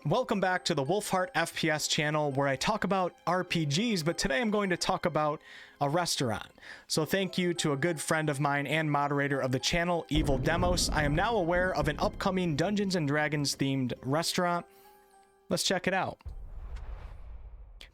Welcome back to the WolfheartFPS channel where I talk about RPGs, but today I'm going to talk about a restaurant. So thank you to a good friend of mine and moderator of the channel, Evil Demos. I am now aware of an upcoming Dungeons & Dragons themed restaurant. Let's check it out.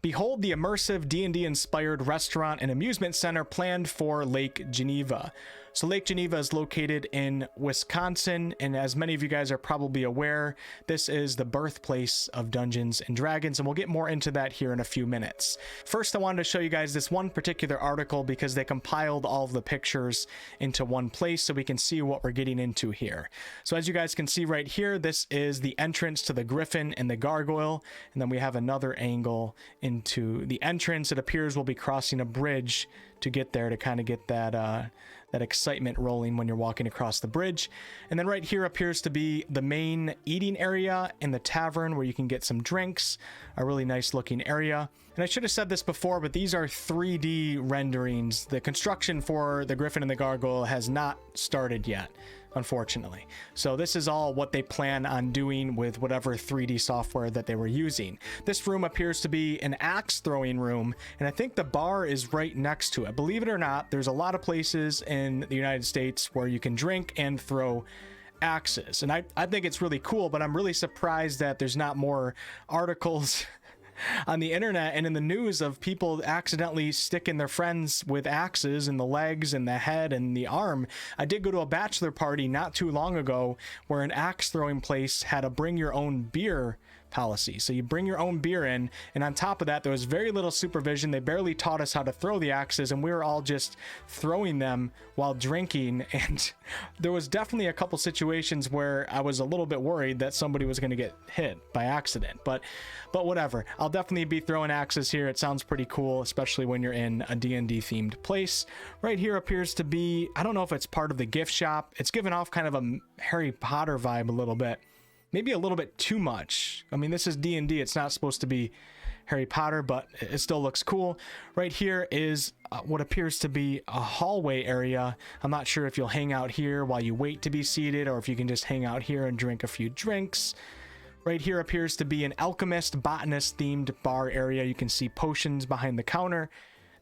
Behold the immersive D&D inspired restaurant and amusement center planned for Lake Geneva. So Lake Geneva is located in Wisconsin, and as many of you guys are probably aware, this is the birthplace of Dungeons & Dragons, and we'll get more into that here in a few minutes. First, I wanted to show you guys this one particular article because they compiled all of the pictures into one place so we can see what we're getting into here. So as you guys can see right here, this is the entrance to the Griffin and the Gargoyle, and then we have another angle into the entrance. It appears we'll be crossing a bridge to get there to kind of get that excitement rolling when you're walking across the bridge. And then right here appears to be the main eating area in the tavern where you can get some drinks, a really nice looking area. And I should have said this before, but these are 3D renderings. The construction for the Griffin and the Gargoyle has not started yet, unfortunately. So this is all what they plan on doing with whatever 3D software that they were using. This room appears to be an axe throwing room, and I think the bar is right next to it. Believe it or not, there's a lot of places in the United States where you can drink and throw axes. And I think it's really cool, but I'm really surprised that there's not more articles on the internet and in the news of people accidentally sticking their friends with axes in the legs and the head and the arm. I did go to a bachelor party not too long ago where an axe throwing place had a bring your own beer policy. So you bring your own beer in, and on top of that, there was very little supervision. They barely taught us how to throw the axes, and we were all just throwing them while drinking. And there was definitely a couple situations where I was a little bit worried that somebody was going to get hit by accident, but whatever. I'll definitely be throwing axes here. It sounds pretty cool, especially when you're in a D&D themed place. Right here appears to be, I don't know if it's part of the gift shop. It's giving off kind of a Harry Potter vibe a little bit. Maybe a little bit too much. I mean, this is D&D. It's not supposed to be Harry Potter, but it still looks cool. Right here is what appears to be a hallway area. I'm not sure if you'll hang out here while you wait to be seated, or if you can just hang out here and drink a few drinks. Right here appears to be an alchemist, botanist themed bar area. You can see potions behind the counter,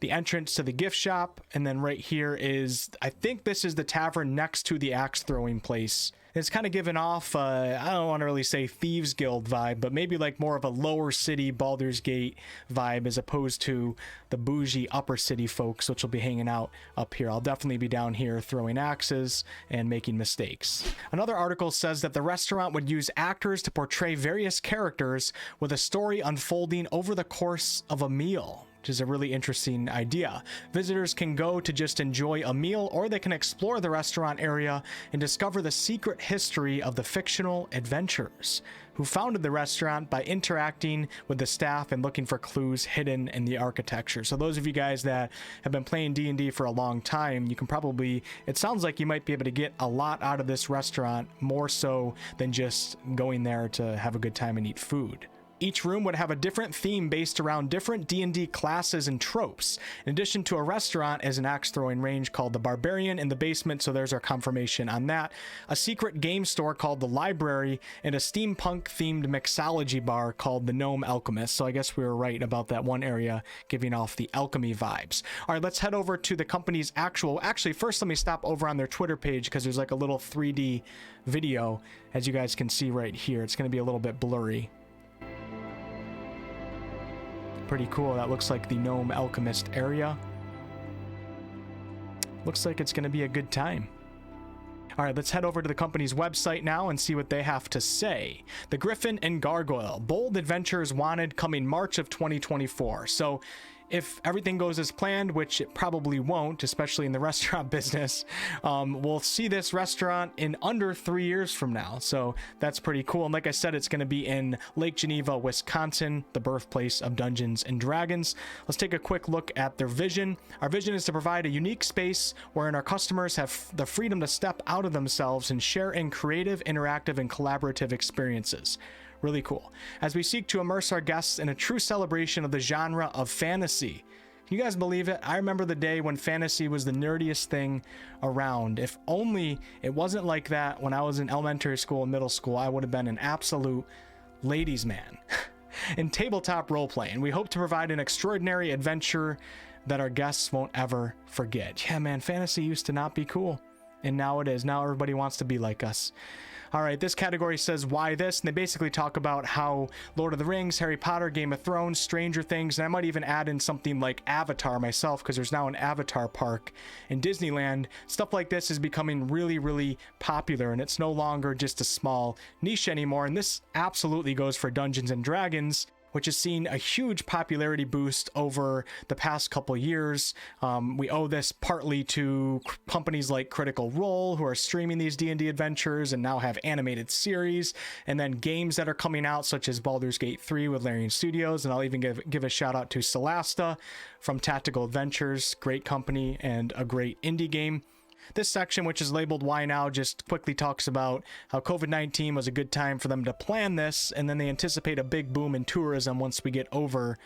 the entrance to the gift shop, and then right here is, I think this is the tavern next to the axe throwing place. It's kind of giving off, I don't want to really say Thieves Guild vibe, but maybe like more of a lower city Baldur's Gate vibe as opposed to the bougie upper city folks, which will be hanging out up here. I'll definitely be down here throwing axes and making mistakes. Another article says that the restaurant would use actors to portray various characters with a story unfolding over the course of a meal, which is a really interesting idea. Visitors can go to just enjoy a meal, or they can explore the restaurant area and discover the secret history of the fictional adventurers who founded the restaurant by interacting with the staff and looking for clues hidden in the architecture. So those of you guys that have been playing D&D for a long time, you can probably, it sounds like you might be able to get a lot out of this restaurant, more so than just going there to have a good time and eat food. Each room would have a different theme based around different D&D classes and tropes. In addition to a restaurant as an axe throwing range called the Barbarian in the basement, so there's our confirmation on that, a secret game store called the Library, and a steampunk themed mixology bar called the Gnome Alchemist. So I guess we were right about that one area giving off the alchemy vibes. All right, let's head over to the company's actually first let me stop over on their Twitter page because there's like a little 3D video, as you guys can see right here. It's going to be a little bit blurry. Pretty cool. That looks like the Gnome Alchemist area. Looks like it's going to be a good time. All right, let's head over to the company's website now and see what they have to say. The Griffin and Gargoyle, bold adventures wanted, coming March of 2024. So if everything goes as planned, which it probably won't, especially in the restaurant business, we'll see this restaurant in under 3 years from now. So that's pretty cool. And like I said, it's going to be in Lake Geneva, Wisconsin, the birthplace of Dungeons and Dragons. Let's take a quick look at their vision. Our vision is to provide a unique space wherein our customers have the freedom to step out of themselves and share in creative, interactive, and collaborative experiences. Really cool. As we seek to immerse our guests in a true celebration of the genre of fantasy. Can you guys believe it? I remember the day when fantasy was the nerdiest thing around. If only it wasn't like that when I was in elementary school and middle school, I would have been an absolute ladies man. In tabletop role-playing, we hope to provide an extraordinary adventure that our guests won't ever forget. Yeah, man, fantasy used to not be cool, and now it is. Now everybody wants to be like us. All right, this category says why this, and they basically talk about how Lord of the Rings, Harry Potter, Game of Thrones, Stranger Things, and I might even add in something like Avatar myself, because there's now an Avatar park in Disneyland. Stuff like this is becoming really, really popular, and it's no longer just a small niche anymore, and this absolutely goes for Dungeons and Dragons, which has seen a huge popularity boost over the past couple years. We owe this partly to companies like Critical Role, who are streaming these D&D adventures and now have animated series, and then games that are coming out, such as Baldur's Gate 3 with Larian Studios, and I'll even give a shout out to Solasta from Tactical Adventures, great company and a great indie game. This section, which is labeled Why Now, just quickly talks about how COVID-19 was a good time for them to plan this, and then they anticipate a big boom in tourism once we get over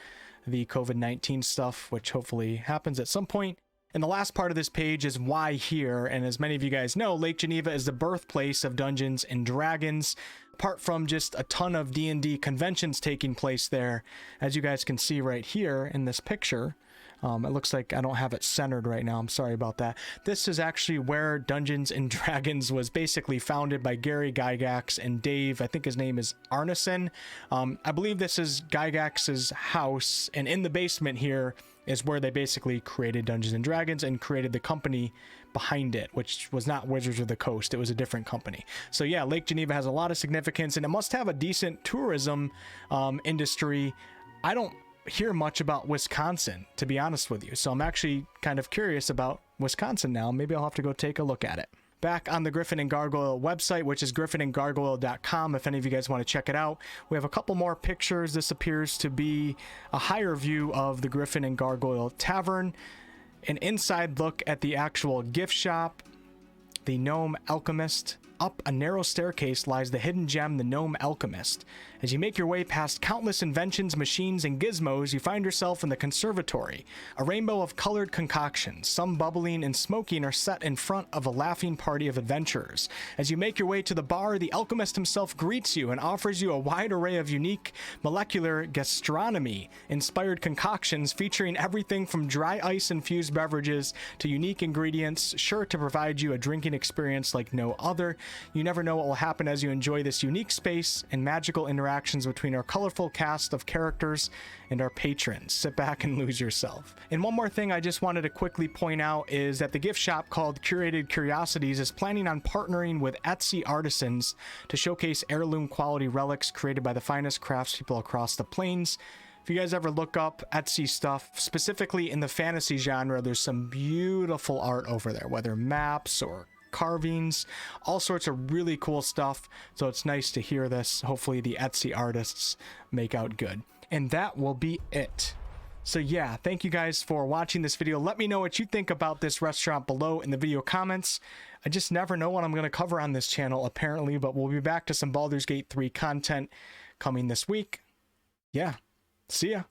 the COVID-19 stuff, which hopefully happens at some point. And the last part of this page is why here, and as many of you guys know, Lake Geneva is the birthplace of Dungeons and Dragons. Apart from just a ton of D&D conventions taking place there, as you guys can see right here in this picture. It looks like I don't have it centered right now. I'm sorry about that. This is actually where Dungeons and Dragons was basically founded by Gary Gygax and Dave, I think his name is Arneson. I believe this is Gygax's house, and in the basement here is where they basically created Dungeons and Dragons and created the company behind it, which was not Wizards of the Coast. It was a different company. So yeah, Lake Geneva has a lot of significance, and it must have a decent tourism industry. I don't hear much about Wisconsin, to be honest with you, so I'm actually kind of curious about Wisconsin now. Maybe I'll have to go take a look at it. Back on the Griffin and Gargoyle website, which is griffinandgargoyle.com, if any of you guys want to check it out, we have a couple more pictures. This appears to be a higher view of the Griffin and Gargoyle Tavern, an inside look at the actual gift shop, the Gnome Alchemist. Up a narrow staircase lies the hidden gem, the Gnome Alchemist. As you make your way past countless inventions, machines, and gizmos, you find yourself in the conservatory. A rainbow of colored concoctions, some bubbling and smoking, are set in front of a laughing party of adventurers. As you make your way to the bar, the alchemist himself greets you and offers you a wide array of unique molecular gastronomy-inspired concoctions featuring everything from dry ice-infused beverages to unique ingredients, sure to provide you a drinking experience like no other. You never know what will happen as you enjoy this unique space and magical interactions between our colorful cast of characters and our patrons. Sit back and lose yourself. And one more thing I just wanted to quickly point out is that the gift shop called Curated Curiosities is planning on partnering with Etsy artisans to showcase heirloom quality relics created by the finest craftspeople across the plains. If you guys ever look up Etsy stuff, specifically in the fantasy genre, there's some beautiful art over there, whether maps or carvings, all sorts of really cool stuff. So it's nice to hear this. Hopefully the Etsy artists make out good. And that will be it. So yeah, thank you guys for watching this video. Let me know what you think about this restaurant below in the video comments. I just never know what I'm going to cover on this channel apparently, but we'll be back to some Baldur's Gate 3 content coming this week. Yeah, see ya.